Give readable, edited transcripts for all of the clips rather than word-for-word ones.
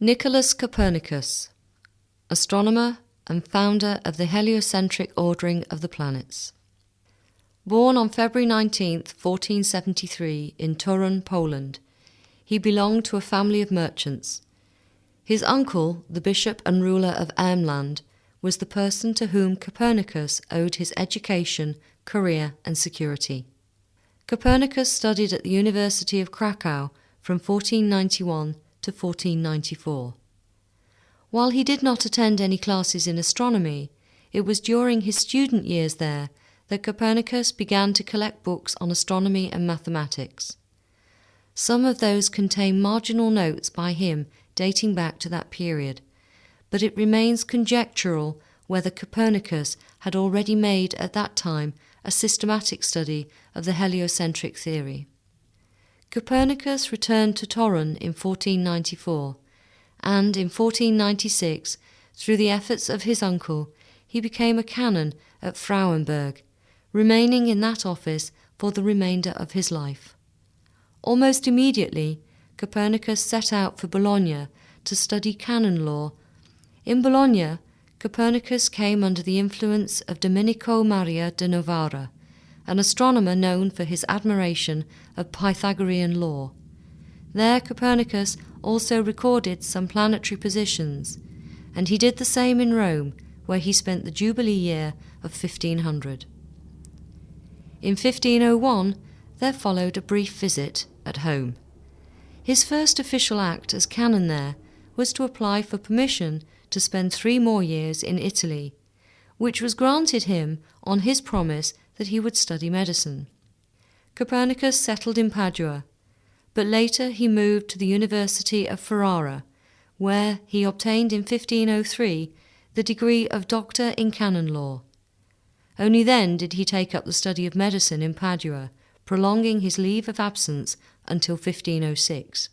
Nicholas Copernicus, astronomer and founder of the heliocentric ordering of the planets. Born on February 19, 1473 in Torun, Poland, he belonged to a family of merchants. His uncle, the bishop and ruler of Ermland, was the person to whom Copernicus owed his education, career and security. Copernicus studied at the University of Krakow from 1491 to 1494. While he did not attend any classes in astronomy, it was during his student years there that Copernicus began to collect books on astronomy and mathematics. Some of those contain marginal notes by him dating back to that period, but it remains conjectural whether Copernicus had already made at that time a systematic study of the heliocentric theory. Copernicus returned to Torun in 1494, and in 1496, through the efforts of his uncle, he became a canon at Frauenburg, remaining in that office for the remainder of his life. Almost immediately, Copernicus set out for Bologna to study canon law. In Bologna, Copernicus came under the influence of Domenico Maria de Novara, an astronomer known for his admiration of Pythagorean law. There Copernicus also recorded some planetary positions, and he did the same in Rome, where he spent the Jubilee year of 1500. In 1501 there followed a brief visit at home. His first official act as canon there was to apply for permission to spend 3 more years in Italy, which was granted him on his promise that he would study medicine. Copernicus settled in Padua, but later he moved to the University of Ferrara, where he obtained in 1503 the degree of Doctor in Canon Law. Only then did he take up the study of medicine in Padua, prolonging his leave of absence until 1506.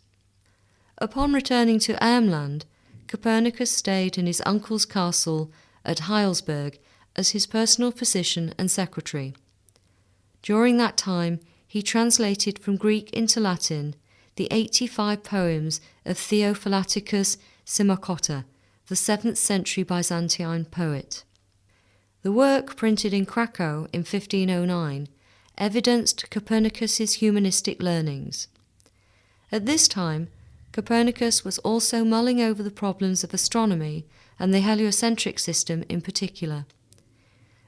Upon returning to Ermland, Copernicus stayed in his uncle's castle at Heilsberg as his personal physician and secretary. During that time, he translated from Greek into Latin the 85 poems of Theophilaticus Simocotta, the 7th century Byzantine poet. The work, printed in Krakow in 1509, evidenced Copernicus's humanistic learnings. At this time, Copernicus was also mulling over the problems of astronomy and the heliocentric system in particular.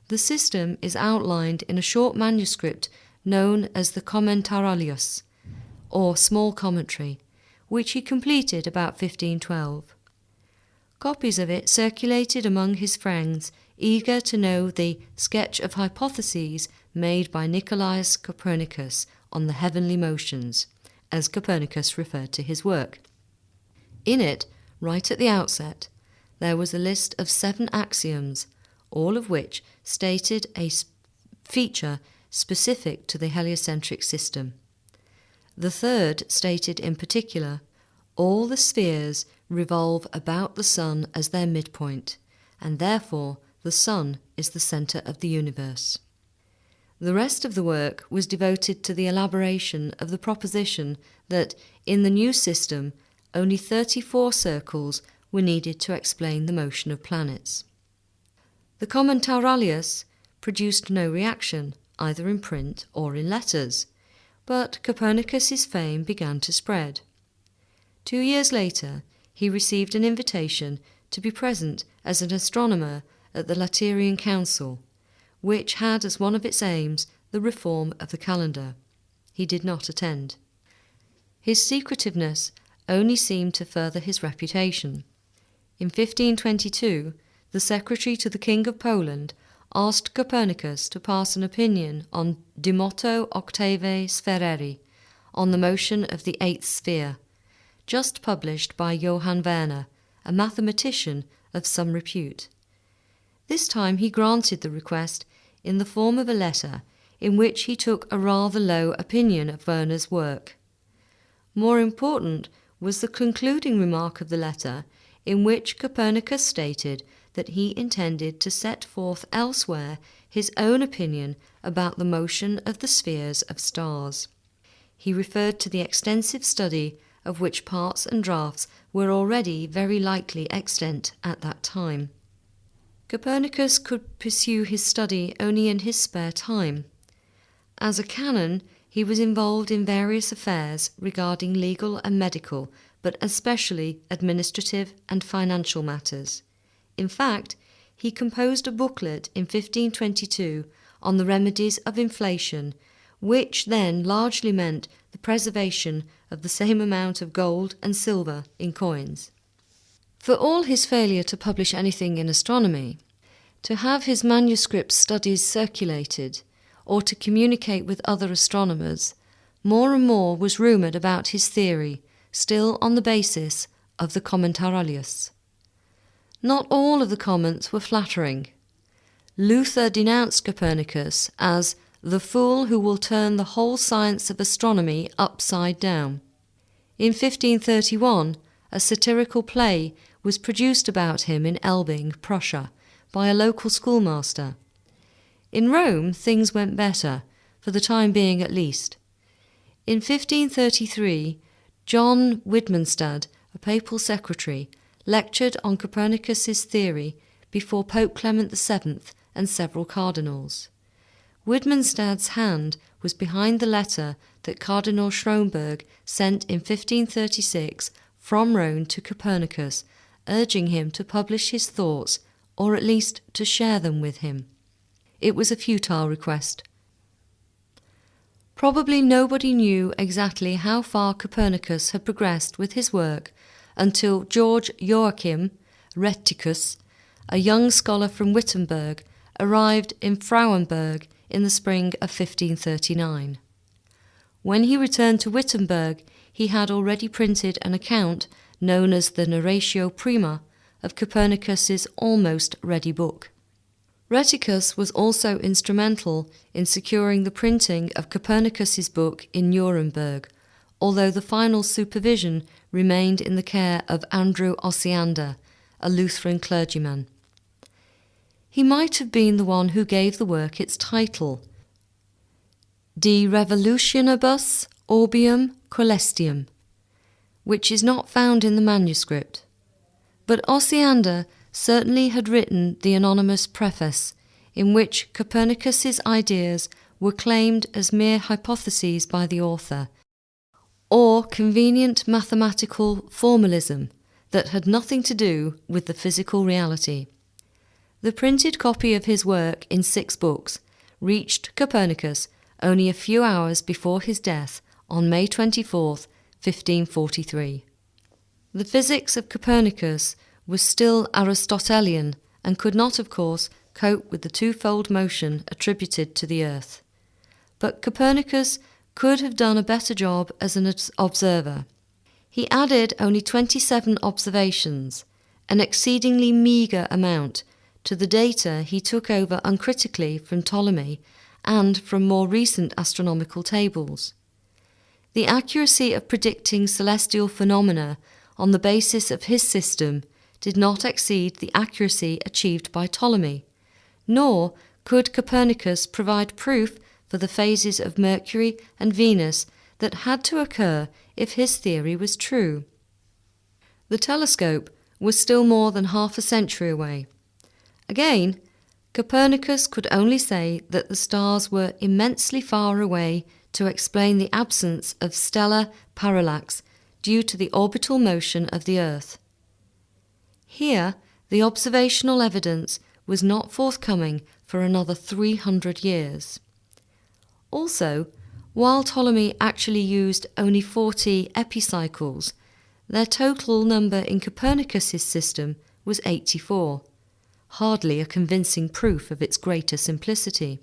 The system is outlined in a short manuscript known as the Commentaralius, or small commentary, which he completed about 1512. Copies of it circulated among his friends, eager to know the sketch of hypotheses made by NICOLAS Copernicus on the heavenly motions, as Copernicus referred to his work. In it, right at the outset, there was a list of 7 axioms, all of which stated a feature specific to the heliocentric system. The third stated in particular, all the spheres revolve about the sun as their midpoint, and therefore the sun is the centre of the universe. The rest of the work was devoted to the elaboration of the proposition that in the new system only 34 circles were needed to explain the motion of planets. The Commentaralius produced no reaction, either in print or in letters, but Copernicus's fame began to spread. 2 years later, he received an invitation to be present as an astronomer at the Lateran Council, which had as one of its aims the reform of the calendar. He did not attend. His secretiveness only seemed to further his reputation. In 1522, the secretary to the King of Poland asked Copernicus to pass an opinion on De Moto Octave Spherae, on the motion of the 8th sphere, just published by Johann Werner, a mathematician of some repute. This time he granted the request in the form of a letter in which he took a rather low opinion of Werner's work. More important was the concluding remark of the letter, in which Copernicus stated that he intended to set forth elsewhere his own opinion about the motion of the spheres of stars. He referred to the extensive study of which parts and drafts were already very likely extant at that time. Copernicus could pursue his study only in his spare time. As a canon, he was involved in various affairs regarding legal and medical, but especially administrative and financial matters. In fact, he composed a booklet in 1522 on the remedies of inflation, which then largely meant the preservation of the same amount of gold and silver in coins. For all his failure to publish anything in astronomy, to have his manuscript studies circulated, or to communicate with other astronomers, more and more was rumoured about his theory, still on the basis of the Commentarius. Not all of the comments were flattering. Luther denounced Copernicus as the fool who will turn the whole science of astronomy upside down. In 1531, a satirical play was produced about him in Elbing, Prussia, by a local schoolmaster. In Rome, things went better, for the time being at least. In 1533, John Widmanstad, a papal secretary, lectured on Copernicus's theory before Pope Clement VII and several cardinals. Widmanstad's hand was behind the letter that Cardinal Schronberg sent in 1536 from Rome to Copernicus, urging him to publish his thoughts, or at least to share them with him. It was a futile request. Probably nobody knew exactly how far Copernicus had progressed with his work until George Joachim Rheticus, a young scholar from Wittenberg, arrived in Frauenburg in the spring of 1539. When he returned to Wittenberg, he had already printed an account, known as the Narratio Prima, of Copernicus's almost ready book. Rheticus was also instrumental in securing the printing of Copernicus's book in Nuremberg, although the final supervision remained in the care of Andrew Osiander, a Lutheran clergyman. He might have been the one who gave the work its title, De Revolutionibus Orbium Coelestium, which is not found in the manuscript. But Osiander certainly had written the anonymous preface, in which Copernicus's ideas were claimed as mere hypotheses by the author, or convenient mathematical formalism that had nothing to do with the physical reality. The printed copy of his work in 6 books reached Copernicus only a few hours before his death on May 24, 1543. The physics of Copernicus was still Aristotelian and could not, of course, cope with the twofold motion attributed to the Earth. But Copernicus could have done a better job as an observer. He added only 27 observations, an exceedingly meagre amount, to the data he took over uncritically from Ptolemy and from more recent astronomical tables. The accuracy of predicting celestial phenomena on the basis of his system did not exceed the accuracy achieved by Ptolemy, nor could Copernicus provide proof for the phases of Mercury and Venus that had to occur if his theory was true. The telescope was still more than half a century away. Again, Copernicus could only say that the stars were immensely far away to explain the absence of stellar parallax due to the orbital motion of the Earth. Here, the observational evidence was not forthcoming for another 300 years. Also, while Ptolemy actually used only 40 epicycles, their total number in Copernicus's system was 84. Hardly a convincing proof of its greater simplicity.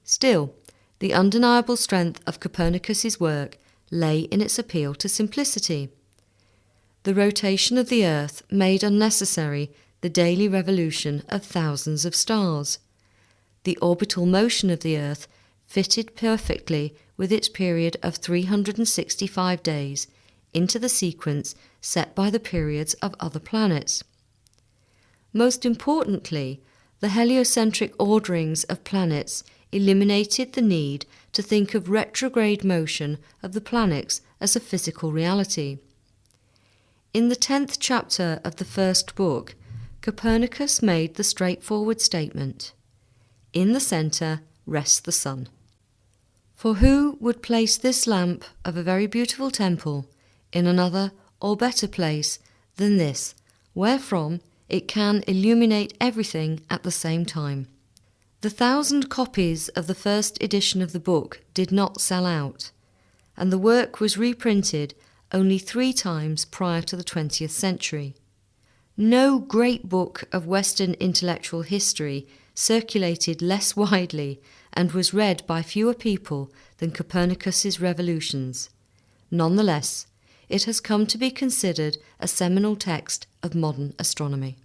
Still, the undeniable strength of Copernicus's work lay in its appeal to simplicity. The rotation of the Earth made unnecessary the daily revolution of thousands of stars. The orbital motion of the Earth fitted perfectly with its period of 365 days into the sequence set by the periods of other planets. Most importantly, the heliocentric orderings of planets eliminated the need to think of retrograde motion of the planets as a physical reality. In the 10th chapter of the first book, Copernicus made the straightforward statement, "In the centre rests the sun." For who would place this lamp of a very beautiful temple in another or better place than this, wherefrom it can illuminate everything at the same time? The 1,000 copies of the first edition of the book did not sell out, and the work was reprinted only 3 times prior to the 20th century. No great book of Western intellectual history circulated less widely and was read by fewer people than Copernicus's Revolutions. Nonetheless, it has come to be considered a seminal text of modern astronomy.